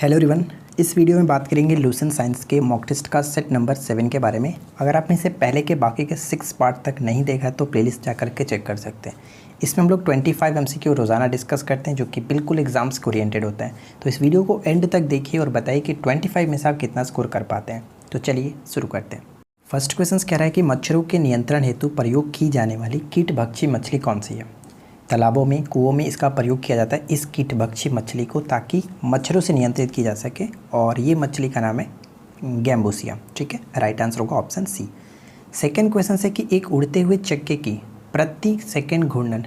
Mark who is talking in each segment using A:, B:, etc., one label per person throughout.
A: Hello everyone, इस video में बात करेंगे लुसेंट साइंस के मॉक टेस्ट का सेट नंबर 7 के बारे में। अगर आपने इसे पहले के बाकी के 6 पार्ट तक नहीं देखा है तो प्लेलिस्ट जा करके चेक कर सकते हैं। इसमें हम लोग 25 MCQ रोज़ाना डिस्कस करते हैं जो कि बिल्कुल एग्जाम्स को ओरिएंटेड होता है। तो इस वीडियो को एंड तक देखिए और बताइए कि 25 में से आप कितना स्कोर कर पाते हैं। तो चलिए शुरू करते हैं। फर्स्ट क्वेश्चन कह रहा है कि मच्छरों के नियंत्रण हेतु प्रयोग की जाने वाली कीटभक्षी मछली कौन सी है। तालाबों में, कुओं में इसका प्रयोग किया जाता है इस कीटभक्षी मछली को, ताकि मच्छरों से नियंत्रित की जा सके। और ये मछली का नाम है गैम्बूसिया। ठीक है, राइट आंसर होगा ऑप्शन सी। सेकंड क्वेश्चन है कि एक उड़ते हुए चक्के की प्रति सेकंड घूर्णन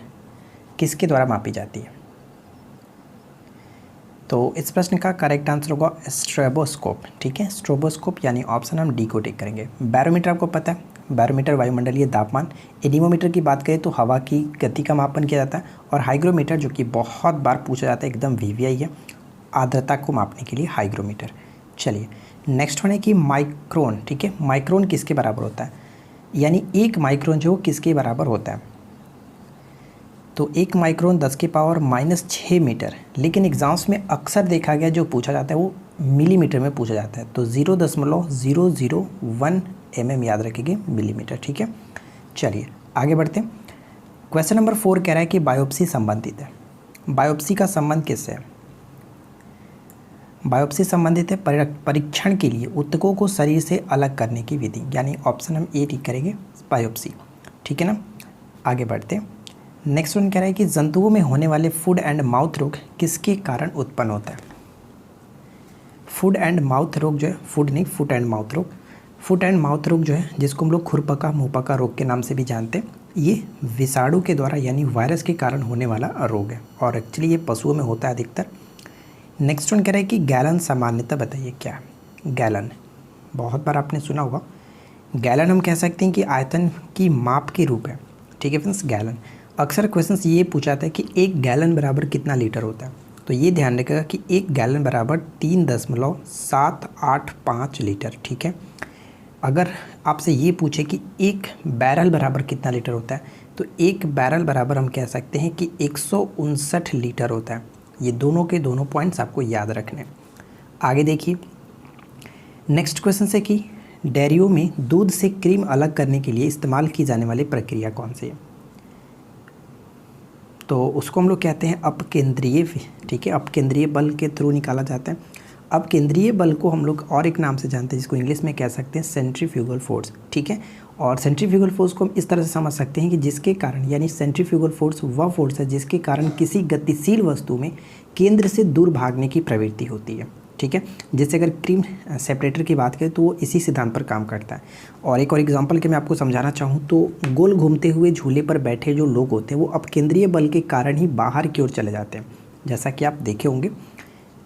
A: किसके द्वारा मापी जाती है। तो इस प्रश्न का करेक्ट आंसर होगा स्ट्रोबोस्कोप। ठीक है, स्ट्रोबोस्कोप यानी ऑप्शन हम डी को टिक करेंगे। बैरोमीटर आपको पता है, बैरोमीटर वायुमंडलीय तापमान। एनीमोमीटर की बात करें तो हवा की गति का मापन किया जाता है। और हाइग्रोमीटर जो कि बहुत बार पूछा जाता है, एकदम वीवीआई है, आर्द्रता को मापने के लिए हाइग्रोमीटर। चलिए नेक्स्ट वन है कि माइक्रोन। ठीक है, माइक्रोन किसके बराबर होता है, यानी एक माइक्रोन जो किसके बराबर होता है। तो एक माइक्रोन 10⁻⁻6 मीटर, लेकिन एग्ज़ाम्स में अक्सर देखा गया जो पूछा जाता है वो मिलीमीटर में पूछा जाता है। तो 0.001 mm याद रखेंगे, मिलीमीटर। ठीक है, चलिए आगे बढ़ते हैं। क्वेश्चन नंबर 4 कह रहा है कि बायोप्सी संबंधित है। बायोप्सी का संबंध किससे है। बायोप्सी संबंधित है परीक्षण के लिए ऊतकों को शरीर से अलग करने की विधि, यानी ऑप्शन हम ए टिक करेंगे, बायोप्सी। ठीक है ना, आगे बढ़ते हैं। नेक्स्ट वन कह रहा है कि जंतुओं में होने वाले फूड एंड माउथ रोग किसके कारण उत्पन्न होता है। फूड एंड माउथ रोग जो है, फूड नहीं, फुट एंड माउथ रोग। फुट एंड माउथ रोग जो है, जिसको हम लोग खुरपका मुंहपका रोग के नाम से भी जानते हैं, ये विषाणु के द्वारा यानी वायरस के कारण होने वाला रोग है और एक्चुअली ये पशुओं में होता है अधिकतर। नेक्स्ट वन कह रहा है कि गैलन सामान्यतः बताइए क्या है। गैलन बहुत बार आपने सुना होगा। गैलन हम कह सकते हैं कि आयतन की माप के रूप है। ठीक है फ्रेंड्स, गैलन अक्सर क्वेश्चंस ये पूछा जाता है कि एक गैलन बराबर कितना लीटर होता है। तो ये ध्यान रखिएगा कि एक गैलन बराबर 3.785 लीटर। ठीक है, अगर आपसे ये पूछे कि एक बैरल बराबर कितना लीटर होता है, तो एक बैरल बराबर हम कह सकते हैं कि 159 लीटर होता है। ये दोनों के दोनों पॉइंट्स आपको याद रखने। आगे देखिए, नेक्स्ट क्वेश्चन से कि डेयरियों में दूध से क्रीम अलग करने के लिए इस्तेमाल की जाने वाली प्रक्रिया कौन सी है। तो उसको हम लोग कहते हैं अपकेंद्रीय। ठीक है, अपकेंद्रीय बल के थ्रू निकाला जाता है। अपकेंद्रीय बल को हम लोग और एक नाम से जानते हैं, जिसको इंग्लिश में कह सकते हैं सेंट्रीफ्यूगल फोर्स। ठीक है, और सेंट्रीफ्यूगल फोर्स को हम इस तरह से समझ सकते हैं कि जिसके कारण, यानी सेंट्रीफ्यूगल फोर्स वह फोर्स है जिसके कारण किसी गतिशील वस्तु में केंद्र से दूर भागने की प्रवृत्ति होती है। ठीक है, जैसे अगर क्रीम सेपरेटर की बात करें तो वो इसी सिद्धांत पर काम करता है। और एक और एग्जांपल के मैं आपको समझाना चाहूँ तो गोल घूमते हुए झूले पर बैठे जो लोग होते हैं वो अपकेंद्रीय बल के कारण ही बाहर की ओर चले जाते हैं, जैसा कि आप देखे होंगे।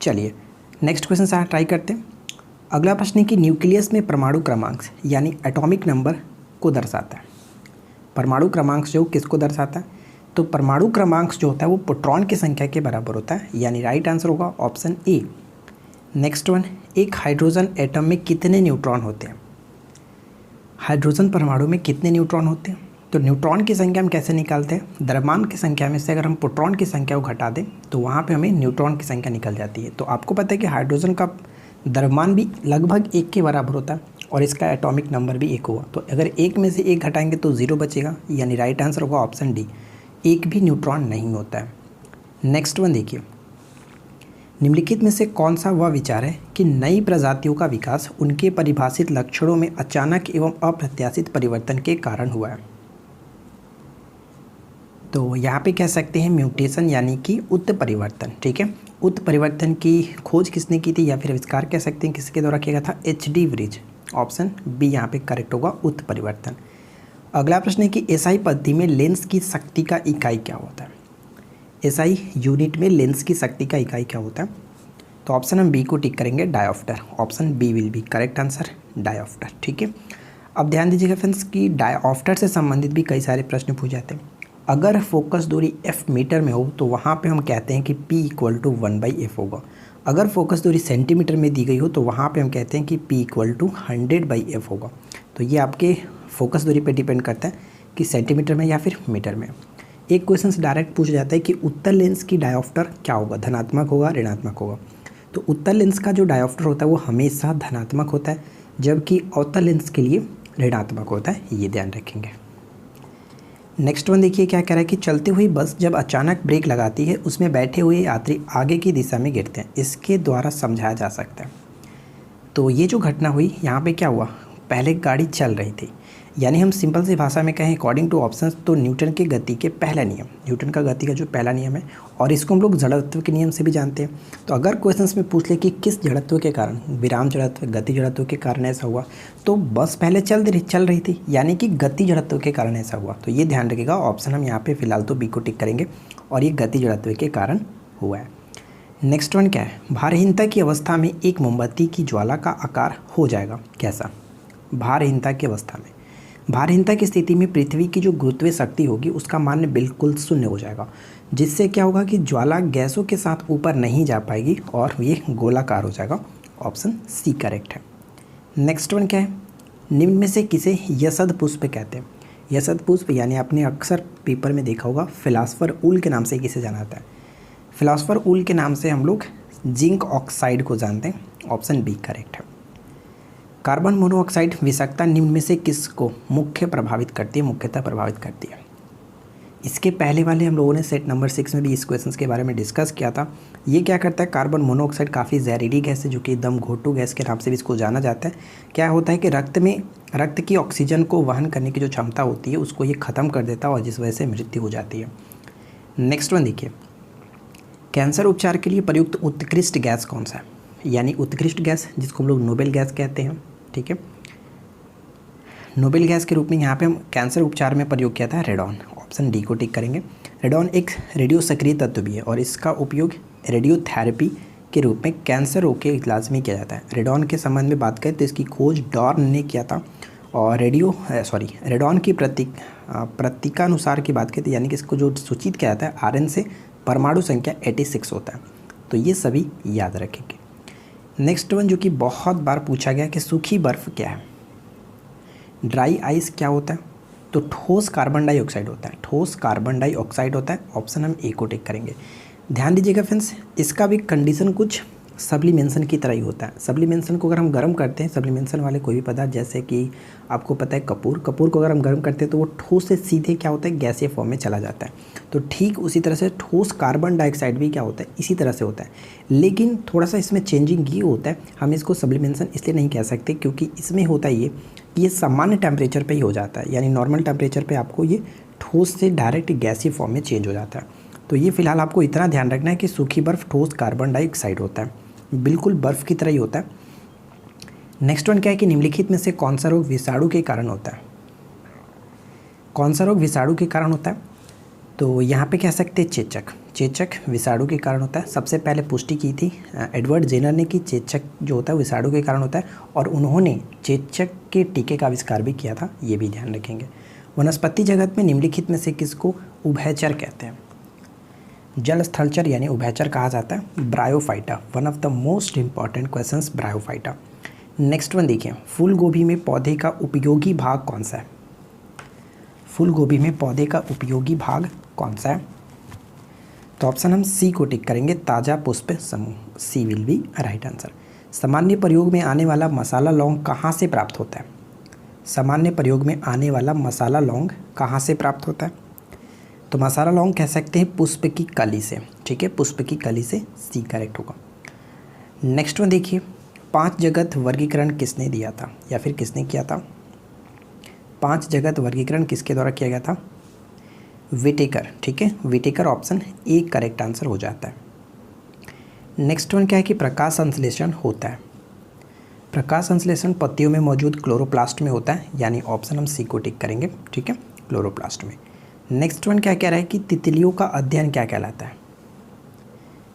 A: चलिए नेक्स्ट क्वेश्चन से ट्राई करते हैं। अगला प्रश्न है कि न्यूक्लियस में परमाणु क्रमांक यानी एटॉमिक नंबर को दर्शाता है। परमाणु क्रमांक जो किसको दर्शाता है, तो परमाणु क्रमांक जो होता है वो प्रोटॉन की संख्या के बराबर होता है, यानी राइट आंसर होगा ऑप्शन ए। नेक्स्ट वन, एक हाइड्रोजन एटम में कितने न्यूट्रॉन होते हैं। हाइड्रोजन परमाणु में कितने न्यूट्रॉन होते हैं, तो न्यूट्रॉन की संख्या हम कैसे निकालते हैं, द्रव्यमान की संख्या में से अगर हम प्रोटॉन की संख्या को घटा दें तो वहाँ पे हमें न्यूट्रॉन की संख्या निकल जाती है। तो आपको पता है कि हाइड्रोजन का द्रव्यमान भी लगभग 1 के बराबर होता है और इसका एटॉमिक नंबर भी 1 हुआ। तो अगर 1 में से 1 घटाएंगे तो 0 बचेगा, यानी राइट आंसर होगा ऑप्शन डी, 1 भी न्यूट्रॉन नहीं होता है। नेक्स्ट वन देखिए, निम्नलिखित में से कौन सा वह विचार है कि नई प्रजातियों का विकास उनके परिभाषित लक्षणों में अचानक एवं अप्रत्याशित परिवर्तन के कारण हुआ है। तो यहाँ पे कह सकते हैं म्यूटेशन, यानी कि उत्परिवर्तन। ठीक है, उत्परिवर्तन की खोज किसने की थी या फिर आविष्कार कह सकते हैं किसके द्वारा किया गया था, एच.डी. व्रिज। ऑप्शन बी यहाँ पे करेक्ट होगा, उत्परिवर्तन। अगला प्रश्न है कि एसआई पद्धति में लेंस की शक्ति का इकाई क्या होता है। एसआई यूनिट में लेंस की शक्ति का इकाई क्या होता है, तो ऑप्शन हम बी को टिक करेंगे, dioptre. Option B will be correct answer, dioptre. ठीक है, अब ध्यान दीजिएगा फ्रेंड्स कि डायोप्टर से संबंधित भी कई सारे प्रश्न पूछ जाते हैं। अगर फोकस दूरी f मीटर में हो तो वहाँ पे हम कहते हैं कि p = 1/f होगा। अगर फोकस दूरी सेंटीमीटर में दी गई हो तो वहाँ पे हम कहते हैं कि p = 100/f होगा। तो ये आपके फोकस दूरी पे डिपेंड करता है कि सेंटीमीटर में या फिर मीटर में। एक क्वेश्चन डायरेक्ट पूछा जाता है कि उत्तल लेंस की डायोप्टर क्या होगा, धनात्मक होगा ऋणात्मक होगा। तो उत्तल लेंस का जो डायोप्टर होता है वो हमेशा धनात्मक होता है, जबकि अवतल लेंस के लिए ऋणात्मक होता है, ये ध्यान रखेंगे। नेक्स्ट वन देखिए क्या कह रहा है कि चलती हुई बस जब अचानक ब्रेक लगाती है उसमें बैठे हुए यात्री आगे की दिशा में गिरते हैं, इसके द्वारा समझाया जा सकता है। तो ये जो घटना हुई यहाँ पे क्या हुआ, पहले गाड़ी चल रही थी, यानी हम सिंपल सी भाषा में कहें अकॉर्डिंग टू ऑप्शंस तो न्यूटन के गति के पहला नियम, न्यूटन का गति का जो पहला नियम है, और इसको हम लोग जड़त्व के नियम से भी जानते हैं। तो अगर क्वेश्चंस में पूछ ले कि किस जड़त्व के कारण, विराम जड़त्व, गति जड़त्व के कारण ऐसा हुआ, तो बस पहले चल रही थी, यानी कि गति जड़त्व के कारण ऐसा हुआ। तो ये ध्यान रखिएगा, ऑप्शन हम यहाँ पे फिलहाल तो बी को टिक करेंगे, और ये गति जड़त्व के कारण हुआ है। नेक्स्ट वन क्या है, भारहीनता की अवस्था में एक मोमबत्ती की ज्वाला का आकार हो जाएगा कैसा। भारहीनता की अवस्था में, भारहीनता की स्थिति में पृथ्वी की जो गुरुत्वीय शक्ति होगी उसका मान बिल्कुल शून्य हो जाएगा, जिससे क्या होगा कि ज्वाला गैसों के साथ ऊपर नहीं जा पाएगी और ये गोलाकार हो जाएगा। ऑप्शन सी करेक्ट है। नेक्स्ट वन क्या है, निम्न में से किसे यसद पुष्प कहते हैं। यसद पुष्प यानी आपने अक्सर पेपर में देखा होगा, फिलासफर ऊल के नाम से किसे जाना जाता है। फिलासफर ऊल के नाम से हम लोग जिंक ऑक्साइड को जानते हैं। ऑप्शन बी करेक्ट है। कार्बन मोनोऑक्साइड विषाक्तता निम्न में से किसको मुख्यतः प्रभावित करती है। इसके पहले वाले हम लोगों ने सेट नंबर 6 में भी इस क्वेश्चन के बारे में डिस्कस किया था। ये क्या करता है, कार्बन मोनोऑक्साइड काफ़ी जहरीली गैस है, जो कि दम घोटू गैस के नाम से भी इसको जाना जाता है। क्या होता है कि रक्त की ऑक्सीजन को वहन करने की जो क्षमता होती है उसको ये ख़त्म कर देता है, और जिस वजह से मृत्यु हो जाती है। नेक्स्ट वन देखिए, कैंसर उपचार के लिए प्रयुक्त उत्कृष्ट गैस कौन सा है, यानी उत्कृष्ट गैस जिसको हम लोग नोबेल गैस कहते हैं। ठीक है, नोबेल गैस के रूप में यहाँ पे हम कैंसर उपचार में प्रयोग किया था रेडॉन। ऑप्शन डी को टिक करेंगे। रेडॉन एक रेडियो सक्रिय तत्व भी है, और इसका उपयोग रेडियोथेरेपी के रूप में कैंसर रोग के इलाज में किया जाता है। रेडॉन के संबंध में बात करें तो इसकी खोज डॉर्न ने किया था, और रेडॉन की प्रतीकानुसार की बात करें तो यानी कि इसको जो सूचित किया जाता है आरएन से परमाणु संख्या 86 होता है। तो ये सभी याद रखेंगे। नेक्स्ट वन जो कि बहुत बार पूछा गया कि सूखी बर्फ़ क्या है। ड्राई आइस क्या होता है, तो ठोस कार्बन डाइऑक्साइड होता है। ठोस कार्बन डाइऑक्साइड होता है। ऑप्शन हम ए को टिक करेंगे। ध्यान दीजिएगा फ्रेंड्स, इसका भी कंडीशन कुछ सब्लिमेशन की तरह ही होता है। सब्लिमेशन को अगर हम गर्म करते हैं, सब्लिमेशन वाले कोई भी पदार्थ जैसे कि आपको पता है कपूर को अगर हम गर्म करते हैं तो वो ठोस से सीधे क्या होता है, गैसीय फॉर्म में चला जाता है। तो ठीक उसी तरह से ठोस कार्बन डाइऑक्साइड भी क्या होता है, इसी तरह से होता है। लेकिन थोड़ा सा इसमें चेंजिंग ये होता है, हम इसको सब्लिमेशन इसलिए नहीं कह सकते क्योंकि इसमें होता ये कि ये सामान्य टेम्परेचर पर ही हो जाता है, यानी नॉर्मल टेम्परेचर पर आपको ये ठोस से डायरेक्ट गैसीय फॉर्म में चेंज हो जाता है। तो ये फिलहाल आपको इतना ध्यान रखना है कि सूखी बर्फ़ ठोस कार्बन डाइऑक्साइड होता है, बिल्कुल बर्फ़ की तरह ही होता है। नेक्स्ट वन क्या है कि निम्नलिखित में से कौन सा रोग विषाणु के कारण होता है। कौन सा रोग विषाणु के कारण होता है, तो यहाँ पे कह सकते हैं चेचक विषाणु के कारण होता है। सबसे पहले पुष्टि की थी एडवर्ड जेनर ने कि चेचक जो होता है विषाणु के कारण होता है, और उन्होंने चेचक के टीके का आविष्कार भी किया था, ये भी ध्यान रखेंगे। वनस्पति जगत में निम्नलिखित में से किसको उभयचर कहते हैं। जल स्थलचर यानी उभयचर कहा जाता है bryophyta. One of the most important questions bryophyta. Next one देखिए, फूल गोभी में पौधे का उपयोगी भाग कौन सा है। फूल गोभी में पौधे का उपयोगी भाग कौन सा है, तो ऑप्शन हम सी को टिक करेंगे, ताज़ा पुष्प समूह। सी विल बी राइट आंसर। सामान्य प्रयोग में आने वाला मसाला लौंग कहाँ से प्राप्त होता है। सामान्य प्रयोग में आने वाला मसाला लौंग कहाँ से प्राप्त होता है, तो मसाला लौंग कह सकते हैं पुष्प की कली से। ठीक है, पुष्प की कली से, सी करेक्ट होगा। नेक्स्ट वन देखिए, 5 जगत वर्गीकरण किसने दिया था या फिर किसने किया था। 5 जगत वर्गीकरण किसके द्वारा किया गया था, विटेकर। ठीक है, Whittaker. Option A correct answer हो जाता है। नेक्स्ट वन क्या है कि प्रकाश संश्लेषण होता है। प्रकाश संश्लेषण पत्तियों में मौजूद क्लोरोप्लास्ट में होता है, यानी ऑप्शन हम सी को टिक करेंगे। ठीक है, क्लोरोप्लास्ट में। नेक्स्ट वन क्या कह रहा है कि तितलियों का अध्ययन क्या कहलाता है।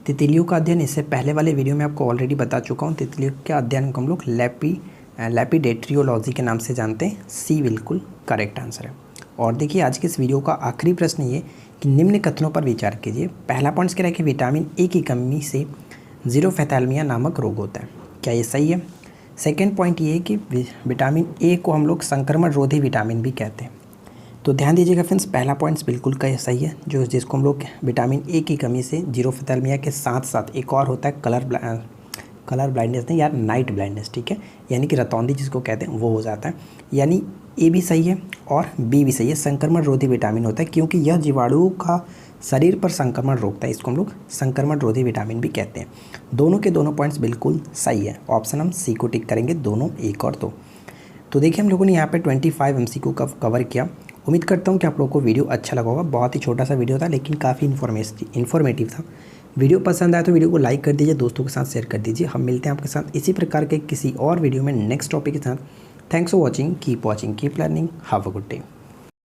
A: तितलियों का अध्ययन इससे पहले वाले वीडियो में आपको ऑलरेडी बता चुका हूँ। तितलियों के अध्ययन को हम लोग लैपिडेट्रियोलॉजी के नाम से जानते हैं। सी बिल्कुल करेक्ट आंसर है। और देखिए आज के इस वीडियो का आखिरी प्रश्न ये कि निम्न कथनों पर विचार कीजिए। पहला पॉइंट कह रहा है कि विटामिन ए की कमी से ज़ीरोफेथैल्मिया नामक रोग होता है, क्या ये सही है। सेकेंड पॉइंट ये है कि विटामिन ए को हम लोग संक्रमण रोधी विटामिन भी कहते हैं। तो ध्यान दीजिएगा फ्रेंड्स, पहला पॉइंट्स बिल्कुल का सही है, जिसको हम लोग विटामिन ए की कमी से ज़ीरोफेथैल्मिया के साथ साथ एक और होता है कलर ब्लाइंडनेस नहीं यार, नाइट ब्लाइंडनेस, ठीक है, यानी कि रतौंधी जिसको कहते हैं वो हो जाता है। यानी ए भी सही है और बी भी सही है, संक्रमण रोधी विटामिन होता है क्योंकि यह जीवाणु का शरीर पर संक्रमण रोकता है, इसको हम लोग संक्रमण रोधी विटामिन भी कहते हैं। दोनों के दोनों पॉइंट्स बिल्कुल सही है, ऑप्शन हम सी को टिक करेंगे, दोनों 1 और 2। तो देखिए हम लोगों ने यहाँ पे 25 MCQ का कवर किया। उम्मीद करता हूँ कि आप लोगों को वीडियो अच्छा लगा होगा। बहुत ही छोटा सा वीडियो था लेकिन काफ़ी इन्फॉर्मेटिव था। वीडियो पसंद आया तो वीडियो को लाइक कर दीजिए, दोस्तों के साथ शेयर कर दीजिए। हम मिलते हैं आपके साथ इसी प्रकार के किसी और वीडियो में नेक्स्ट टॉपिक के साथ। Thanks for watching, keep learning, have a good day.